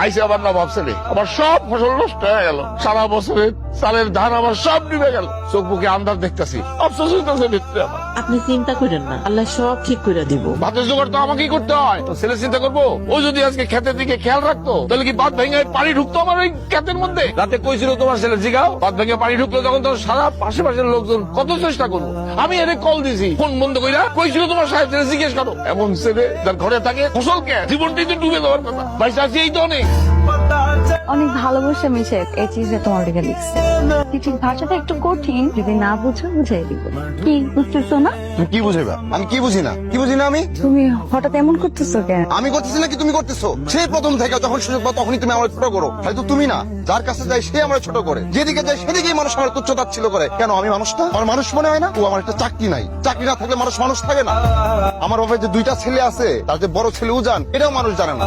আইসে আবার না ভাবছেন আমার সব ফসল নষ্ট হয়ে গেল, সারা বছরের চালের ধান আমার সব ডুবে গেল, চোখ মুখে আন্দাজ দেখতেছি, আফসোস হইতেছে ভিতরে আমার। আপনি চিন্তা করেন না, আল্লাহ সব ঠিক করে দিব। ভাতের জোগাড় তো আমাকেই করতে হয়, তো ছেলে চিন্তা করবো। ও যদি আজকে ক্ষেতের দিকে খেয়াল রাখতো তাহলে কি বাদ ভেঙে পানি ঢুকতো আমার ওই ক্ষেতের মধ্যে? রাতে কইছিল তোমার ছেলে জিগাও, বাদ ভেঙে পানি ঢুকলো তখন তো সারা আশেপাশের লোকজন কত চেষ্টা করবো। আমি এর কল দিছি, ফোন বন্ধ কইরা কইছিল তোমার সাহেব ছেলে জিজ্ঞেস করো। এমন ছেলে যার ঘরে থাকে ফসল কে জীবনটাই তো ডুবে দেওয়ার কথা। ভাই চাচ্ছি এই তো অনেক অনেক ভালোবাসা মিশে এই চিঠিটা তোমার দিকে লিখছে। চিঠির ভাষাটা একটু কঠিন, যদি না বুঝো বুঝাই দিব। কি বুঝতেছো না? তুমি কি বুঝাইবা? আমি কি বুঝি না? কি বুঝি না আমি? তুমি হঠাৎ এমন করতেছো কেন? আমি করতেছি নাকি তুমি করতেছো? সেই প্রথম থেকে যখন সুযোগ পাও তখনই তুমি আমার ছোট করো। হয়তো তুমি না, যার কাছে যাই সে আমার ছোট করে, যেদিকে যাই সেদিকেই মানুষ আমার তুচ্ছতাচ্ছিল্য করে। কেন আমি মানুষ না? আমার মানুষ মনে হয় না? ও আমার একটা চাকরি নাই, চাকরি না থাকলে মানুষ মানুষ থাকে না। আমার বাবার যে দুইটা ছেলে আছে, তার যে বড় ছেলে উজান, এটাও মানুষ জানে না।